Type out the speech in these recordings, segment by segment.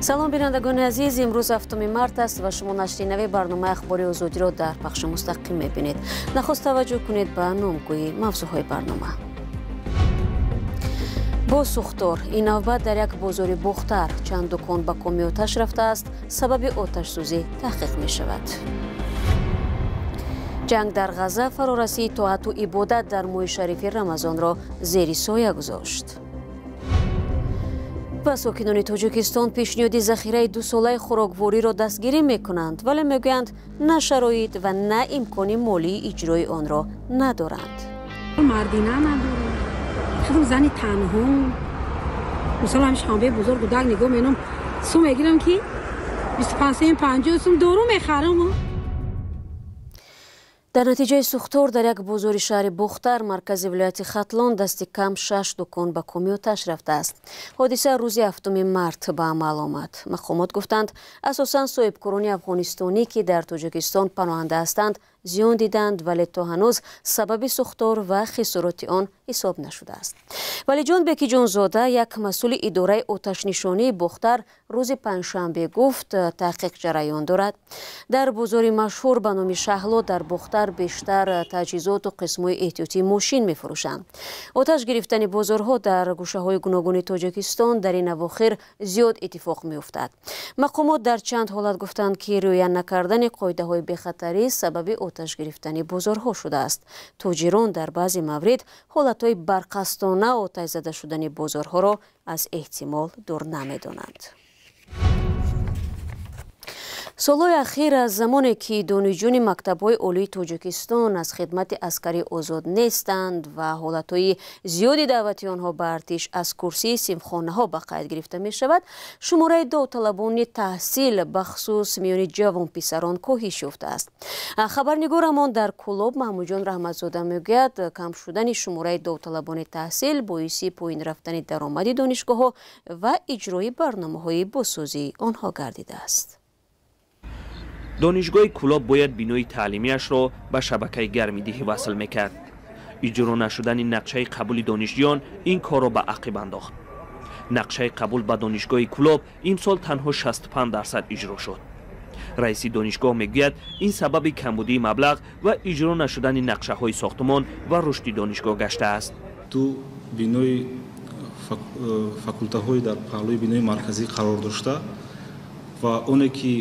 салом бинандагони азиз, имрӯз 7 март аст ва шумо нашри нави барномаи ахбори озодиро дар пахши мустақим мебинед. Нахуст таваҷҷӯҳ кунед ба номгӯи мавзӯъҳои барнома. бо сӯхтор ин навбат дар як бозори бухтар чанд дукон ба коми оташ рафтааст, сабаби оташсӯзӣ таҳқиқ мешавад. ҷанг дар ғаза фарорасии тоату ибодат дар моҳи шарифи рамазонро зери соя гузошт. ва сокинони тоҷикистон пешниҳоди захираи 2 солаи хӯроквориро дастгирӣ мекунанд, вале мегӯянд на шароит ва на имкони молии иҷрои онро надоранд. мардина надорам, худам зани танҳо. мисол ҳамиш ҳамбаи бузург гудак нигоҳ менам, сум мегирам ки 25-50 сум дору мехарам. дар натиҷаи сӯхтор дар як бозори шаҳри бухтар маркази вилояти хатлон дасти кам 6 дукон ба коми оташ рафтааст. ҳодиса рӯзи 7 март ба амал омад. мақомот гуфтанд асосан соҳибкорони афғонистонӣ ки дар тоҷикистон паноҳанда ҳастанд зиён диданд, вале то ҳанӯз сабаби сӯхтор ва хисороти он ҳисоб нашудааст. валиҷон бекиҷонзода, як масъули идораи оташнишонии бухтар рӯзи панҷшанбе гуфт таҳқиқ ҷараён дорад. дар бозори машҳур ба номи шаҳло дар бухтар бештар таҷҳизоту қисмҳои эҳтиётии мошин мефурӯшанд. оташ гирифтани бозорҳо дар гӯшаҳои гуногуни тоҷикистон дар ин авохир зиёд иттифоқ меуфтад. мақомот дар чанд ҳолат гуфтанд ки риоя накардани қоидаҳои бехатарӣ сабаби оташ гирифтани бозорҳо шудааст. тоҷирон дар баъзе маврид ҳолатҳои барқастона оташ зада шудани бозорҳоро аз эҳтимол дур намедонанд. солҳои ахир аз замоне ки донишҷӯёни мактабҳои олии тоҷикистон аз хидмати аскарӣ озод нестанд ва ҳолатҳои зиёди даъвати онҳо ба артиш аз курсии симхонаҳо ба қайд гирифта мешавад, шумораи довталабони таҳсил бахусус миёни ҷавонписарон коҳиш ёфтааст. хабарнигорамон дар Кӯлоб Маҳмудҷон Раҳматзода мегӯяд, кам шудани шумораи довталабони таҳсил боиси поин рафтани даромади донишгоҳҳо ва иҷрои барномаҳои босозии онҳо гардидааст. донишгоҳи Кӯлоб бояд бинои таълимиашро ба шабакаи гармидиҳӣ васл мекард. иҷро нашудани нақшаи қабули донишҷӯён ин корро ба ақиб андохт. нақшаи қабул ба донишгоҳи Кӯлоб имсол танҳо 65% иҷро шуд. раиси донишгоҳ мегӯяд, ин сабаби камбудии маблағ ва иҷро нашудани нақшаҳои сохтмон ва рушди донишгоҳ гаштааст. ду бинои факултаҳои дар паҳлӯи бинои марказӣ қарор дошта ва оне ки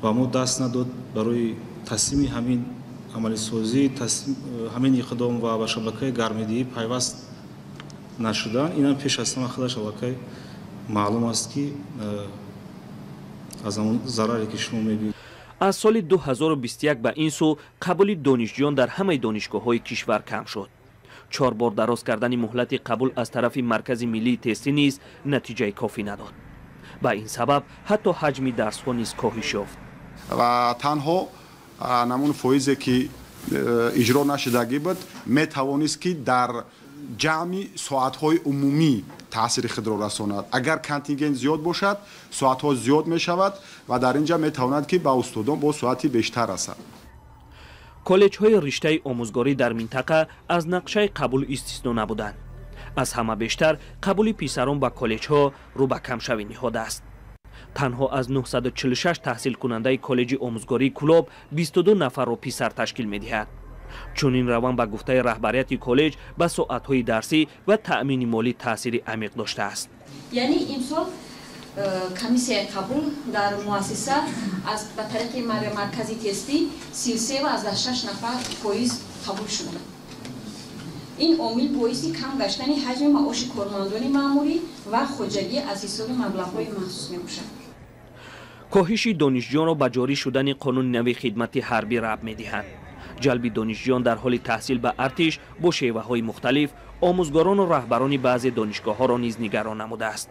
ба мо даст надод барои таслими ҳамин амалисозӣ, ҳамин иқдом ва ба шабакаи гармидиҳӣ пайваст нашудан, инам пеш аз ҳама худаш аллакай маълум аст ки аз ҳамон зараре ки шумо мебинед. аз соли 2021 ба ин су қабули донишҷӯён дар ҳамаи донишгоҳҳои кишвар кам шуд. 4 бор дароз кардани муҳлати қабул аз тарафи маркази миллии тестӣ низ натиҷаи кофӣ надод. ба ин сабаб ҳатто ҳаҷми дарсҳо низ коҳиш ёфт. ва танҳо намун фоизе ки иҷро нашудагӣ буд метавонист ки дар ҷамъи соатҳои умумӣ таъсири худро расонад. агар контингент зиёд бошад, соатҳо зиёд мешавад ва дар ин ҷа метавонад ки ба устодон бо соати бештар расад. коллеҷҳои риштаи омӯзгорӣ дар минтақа аз нақшаи қабул истисно набуданд. аз ҳама бештар қабули писарон ба коллеҷҳо рӯ ба камшавӣ ниҳодааст. танҳо аз 946 таҳсилкунандаи коллеҷи омӯзгории Кӯлоб 22 нафарро писар ташкил медиҳад. чунин раванд ба гуфтаи раҳбарияти коллеҷ ба соатҳои дарсӣ ва таъмини молӣ таъсири амиқ доштааст. яъне имсол комиссияи қабул дар муассиса аз ба тариқи маркази тестӣ 33.6 нафар фоиз қабул шуда. ин омил боиси кам гаштани ҳаҷми маоши кормандони маъмурӣ ва хоҷагӣ аз ҳисоби маблағҳои махсус мебошад. коҳиши донишҷӯёнро ба ҷорӣ шудани қонуни нави хидмати ҳарбӣ рабт медиҳад. ҷалби донишҷӯён дар ҳоли таҳсил ба артиш бо шеваҳои мухталиф омӯзгорону раҳбарони баъзе донишгоҳҳоро низ нигарон намудааст.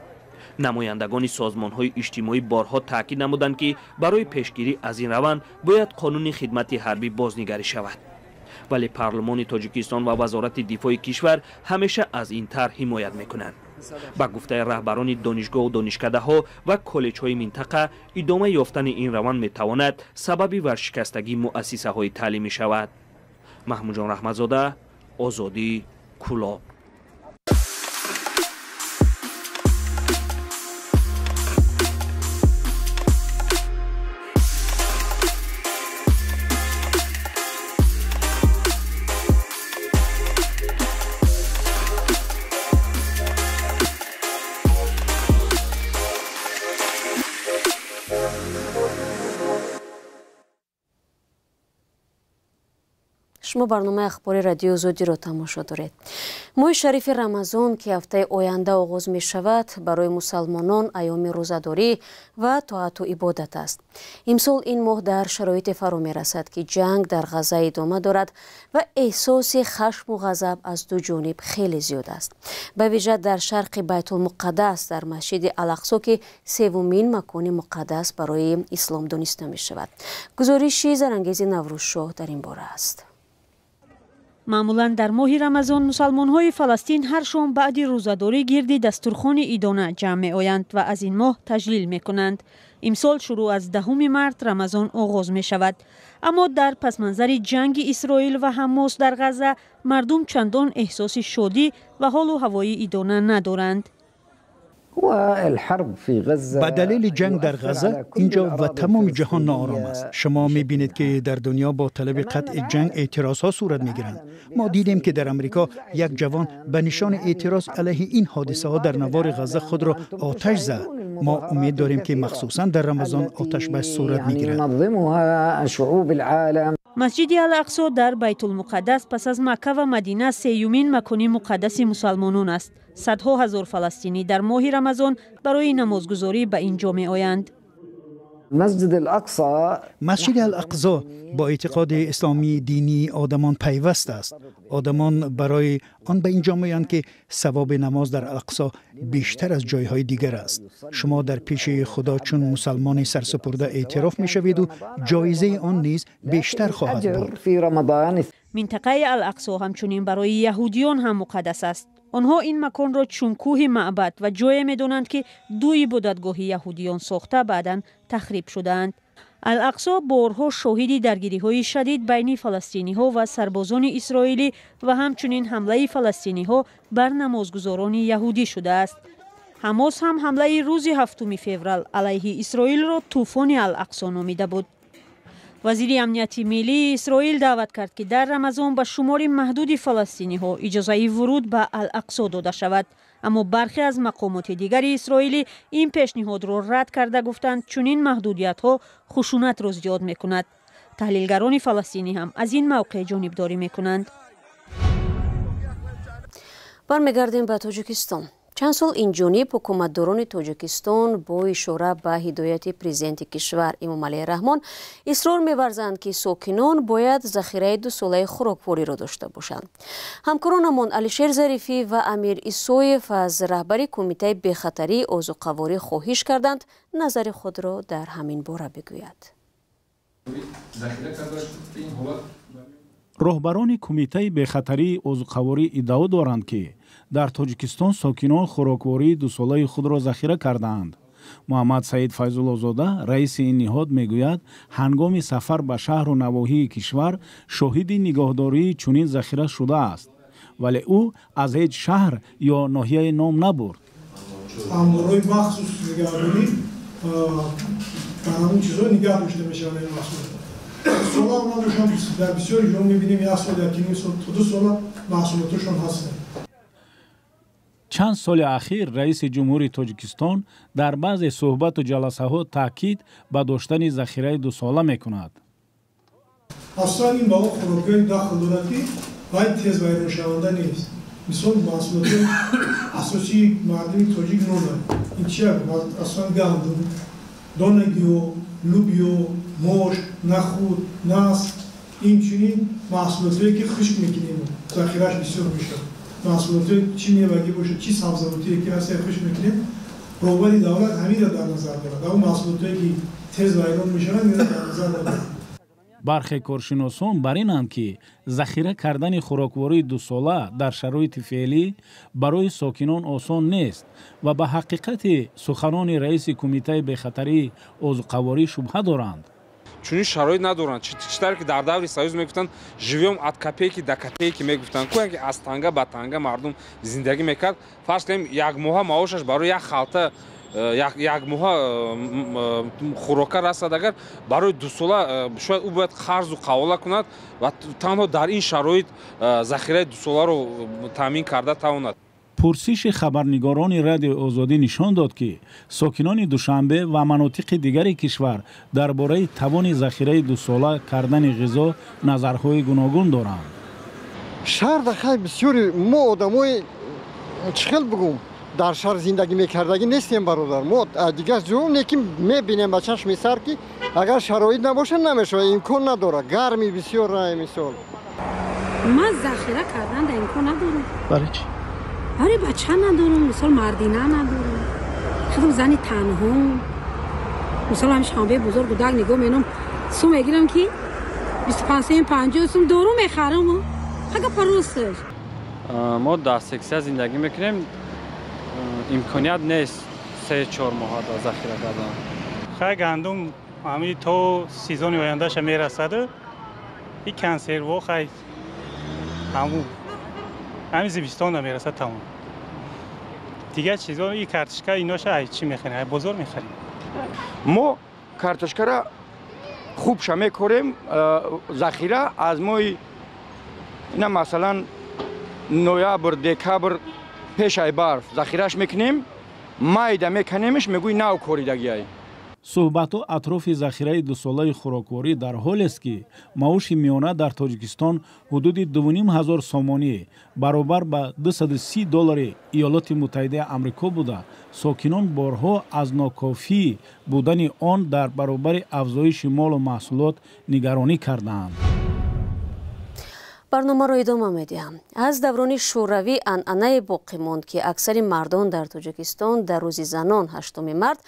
намояндагони созмонҳои иҷтимоӣ борҳо таъкид намуданд ки барои пешгирӣ аз ин раванд бояд қонуни хидмати ҳарбӣ бознигарӣ шавад. вале парлумони тоҷикистон ва вазорати дифои кишвар ҳамеша аз ин тарҳ ҳимоят мекунанд. ба гуфтаи раҳбарони донишгоҳу донишкадаҳо ва коллеҷҳои минтақа, идома ёфтани ин раванд метавонад сабаби варшикастагии муассисаҳои таълимӣ шавад. маҳмудҷон раҳматзода, озодӣ, Кӯлоб. شما برنامه اخبار رادیو زودی را تماشا دارید. ماه شریف رمضان که هفته آینده آغاز می شود برای مسلمانان ایام روزه‌داری و طاعت و عبادت است. امسال این ماه در شرایط فرا می رسد که جنگ در غزه ادامه دارد و احساس خشم و غضب از دو جانب خیلی زیاد است. به ویژه در شرق بیت المقدس در مسجد الاقصی که سومین مکان مقدس برای اسلام دانسته می شود. گزارشی زرانگیز نوروزشاه در این باره است. معمولا در ماه رمضان مسلمان‌های فلسطین هر شام بعد روزه‌داری گرد دسترخوان عیدانه جمع می‌آیند و از این ماه تجلیل می‌کنند. امسال شروع از 10 مارس رمضان آغاز می‌شود، اما در پسمانظر جنگ اسرائیل و حماس در غزه مردم چندان احساس شادی و حال و هوای عیدانه ندارند. به دلیل جنگ در غزه اینجا و تمام جهان ناآرام است. شما می‌بینید که در دنیا با طلب قطع جنگ اعتراض‌ها صورت می‌گیرند. ما دیدیم که در امریکا یک جوان به نشان اعتراض علیه این حادثه‌ها در نوار غزه خود را آتش زد. ما امید داریم که مخصوصاً در رمضان آتش بس صورت می‌گیرد. مسجد الاقصی در بیت المقدس پس از مکه و مدینه سیومین مکان مقدس مسلمانان است. صدها هزار فلسطینی در ماه رمضان برای نمازگزاری به اینجا می‌آیند. مسجد الاقصی با اعتقاد اسلامی دینی آدمان پیوست است. آدمان برای آن به اینجا می‌آیند که ثواب نماز در الاقصی بیشتر از جایهای دیگر است. شما در پیش خدا چون مسلمان سرسپرده اعتراف می‌شوید و جایزه آن نیز بیشتر خواهد بود. منطقه الاقصی همچنین برای یهودیان هم مقدس است. آنها این مکان را چون کوه معبد و جای می‌دانند که دو عبادتگاه یهودیان ساخته بعداً تخریب شدند. الاقصی بارها شاهد درگیری‌های شدید بین فلسطینی‌ها و سربازان اسرائیلی و همچنین حمله فلسطینی‌ها بر نمازگزاران یهودی شده است. حماس هم حمله روز 7 فوریه علیه اسرائیل را طوفان الاقصی نامیده بود. وزیر امنیت ملی اسرائیل دعوت کرد که در رمضان به شمار محدود فلسطینی ها اجازه ورود به الاقصی داده شود، اما برخی از مقامات دیگر اسرائیلی این پیشنهاد را رد کرده گفتند چنین محدودیت ها خشونت را زیاد می کند. تحلیلگران فلسطینی هم از این موقع جانبداری می کنند. برمیگردیم به تاجیکستان. چند سال این جانب حکومتداران تاجیکستان با اشاره به هدایت پرزیدنت کشور امامعلی رحمان اصرار می‌ورزند که ساکنان باید ذخیره 2 ساله خوراکواری را داشته باشند. همکارانمان علیشیر ظریفی و امیر ایسویف از رهبری کمیته بخطری عضوقواری خواهش کردند نظر خود را در همین باره بگوید. راهبران کمیته بخطری عضوقواری ادعا دارند که در تاجیکستان ساکنان خوراکواری 2 ساله خود را ذخیره کردند. محمد سعید فیض‌الله‌زاده رئیس این نهاد میگوید هنگام سفر به شهر و نواحی کشور شاهد نگهداری چنین ذخیره شده است، ولی او از هیچ شهر یا ناحیه نام نبرد. امورای مخصوص نگهداری همون چیزا نگه داشته میشه. سولا ما در بسیاری جا میبینیم یک سال یکی نیم سال تا 2 سال محصولاتشون هستن. چند سال اخیر رئیس جمهوری تاجیکستان در بعض صحبت و جلسه ها تاکید به داشتن ذخیره 2 ساله میکند. اصلا این با خوراک‌های داخل دولتی باید تیز ویران شونده نیست. مثلا محصولات اساسی مردم تاجیک ندارن. این چیه؟ اصلا گندم، دانه گیاه، لوبیا، مرغ، نخود، نسک، این چنین محصولاتی که خشک میکنیم ذخیره‌اش بسیار میشه. محصولاتی چی میوه‌ای باشه، چی سبزیجاتی که هست خشک میکنیم، راهبری دولت همین را در نظر دارد. اون محصولاتی که تیز ویران میشن این را در نظر دارد. برخی کارشناسان بر اینند که ذخیره کردن خوراکواری 2 ساله در شرایط فعلی برای ساکنان آسان نیست و به حقیقت سخنان رئیس کمیته بخطری عضوقواری شبهه دارند. چون شرایط ندارند چطور که در دور سایز میگفتند живем от копейки до копейки میگفتند که از تنگه به تنگه مردم زندگی میکرد. فرض کنیم یک ماه معاشش برای یک خالته یک ماه خوراک رسد، اگر برای 2 ساله شاید او باید خرج و قواله کند و تنها در این شرایط ذخیره 2 ساله رو تامین کرده تواند. پرسش خبرنگاران رادیو آزادی نشان داد که ساکنان دوشنبه و مناطق دیگر کشور درباره توان ذخیره 2 ساله کردن غذا نظرهای گوناگون دارند. شهر دخل بسیاری ما آدمای چخل بگم در شهر زندگی میکردگی نیستیم برادر. ما دیگه جون نکیم میبینیم بچه‌ش میسر که اگر شرایط نباشه نمیشه، امکان نداره. گرمی بسیار راه مثال ما ذخیره کردن در امکان ندارم. برای چی؟ برای بچه ندارم، مثال مردینه ندارم، خودم زنی تنها. مثال همش شنبه بزرگ داگ نگاه مینم سو میگیرم که 25-50 سوم دورو میخرم اگه پروسش. ما در سکسیه زندگی میکنیم، امکانیت نیست 3-4 ماه دا ذخیره کردن. خیلی گندم همین تو سیزن آیندهش میرسد. این کنسرو خیلی همین زمستان میرسد تمام. دیگه چیزا این کارتشکا ایناش چی میخریم؟ بازار میخریم. ما کارتشکا را خوب شمی کنیم. ذخیره از مای اینا مثلا نوامبر دکامبر پیش ای برف ذخیرهش میکنیم، مایده میکنیمش میگوی نو کوریدگی. صحبت‌ها اطراف ذخیره دوساله خوراکواری در حالی است که معاش میانه در تاجیکستان حدود 2,500 سامانی برابر به $230 ایالات متحده آمریکا بوده. ساکنان بارها از ناکافی بودن آن در برابر افزایش مال و محصولات نگرانی کردند. برنامه را ادامه می‌دهم. از دوران شوروی عنعنه باقی ماند که اکثر مردان در تاجیکستان در روز زنان 8 مارت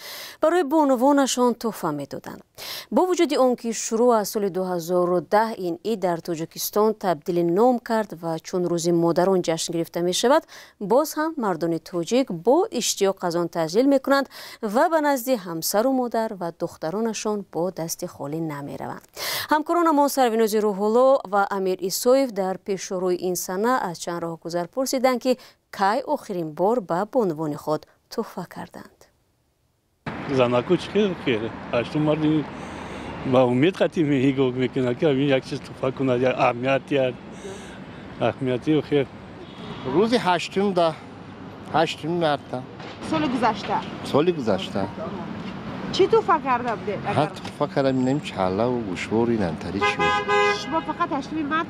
برای بانوانشان تحفه می‌دادند. با وجود آنکه شروع از سال 2010 این عید در تاجیکستان تبدیل نام کرد و چون روز مادران جشن گرفته می‌شود، باز هم مردان تاجیک با اشتیاق از آن تجلیل می‌کنند و به نزد همسر و مادر و دخترانشان با دست خالی نمی‌روند. همکاران ما سرویناز روح‌الله و امیر ایسویف در پیشروی این سنه از چند راهگذر پرسیدند که کی آخرین بار به بانوان خود تحفه کردند. زنکو چی خیره؟ هشتم مردی با امید قطعی میگوگ میکنه که همین یک چیز تحفه کنه یا اهمیتی و خیر. روز هشتم مارت. سال گذشته. چی تحفه کرده بوده؟ هر تحفه کردم اینم چاله و گوشواری نمتری چی بود. شما فقط 8 مارت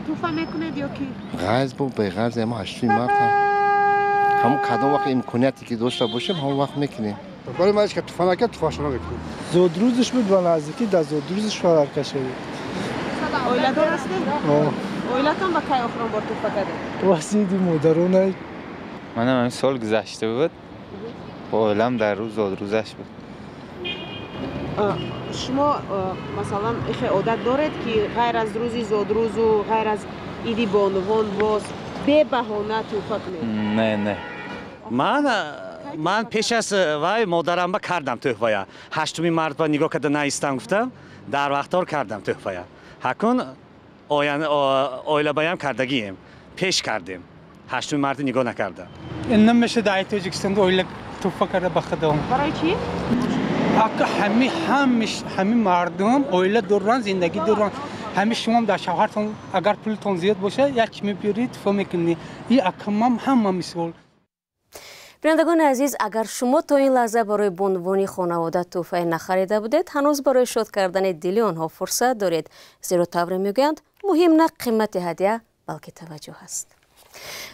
تحفه میکنید یا کی؟ غاز با به غاز ما 8 مارت همون کدام وقت امکانیتی که داشته باشیم همون وقت میکنیم. ولی ما که تحفه نکرد تحفه شما میکنیم. زود روزش بود و نزدیکی در زود روزش فرار کشید. اویلتون هستی؟ اویلتون با کی آخرین بار تحفه کرده؟ واسیدی مادرونه. منم این سال گذشته بود. با علم در روز زود روزش بود. شما مثلا ایخ عادت دارید که غیر از روزی زادروز و غیر از ایدی بانوان باز به بهانه تحفه کنید؟ نه من پیش از وای مادرم با کردم تحفه 8 مارت با نگاه کرده نیستم گفتم در وقتار کردم تحفه حکن آیله بایم کردگیم پیش کردیم 8 مارت نگاه نکردم. این نمیشه در تاجیکستان آیله تحفه کرده به خودم. برای چی؟ همه مردم اویله دوران زندگی دوران همه شما در شوهرتون اگر پولتون زیاد باشه یک میپیرید تحفه میکنی. این اکمام هم مثال. بینندگان عزیز، اگر شما تا این لحظه برای بانوان خانواده تحفه نخریده بودید، هنوز برای شاد کردن دل آنها فرصت دارید، زیرا طور میگویند مهم نه قیمت هدیه بلکه توجه است.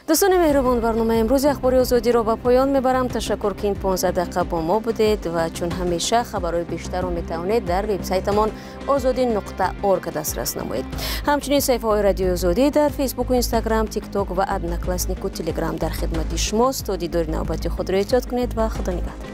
دوستان مهربان، برنامه امروز اخباری آزادی را به پایان میبرم. تشکر که این 15 دقیقه با ما بودید و چون همیشه خبرهای بیشتر را میتوانید در وبسایتمان azadi.org دسترس نمایید. همچنین صفحه های رادیو آزادی در فیسبوک و اینستاگرام، تیک تاک و ادنکلاسنیک و تلگرام در خدمت شماست. تا دیدار نوبتی خود را ایجاد کنید و خدا نگهدار.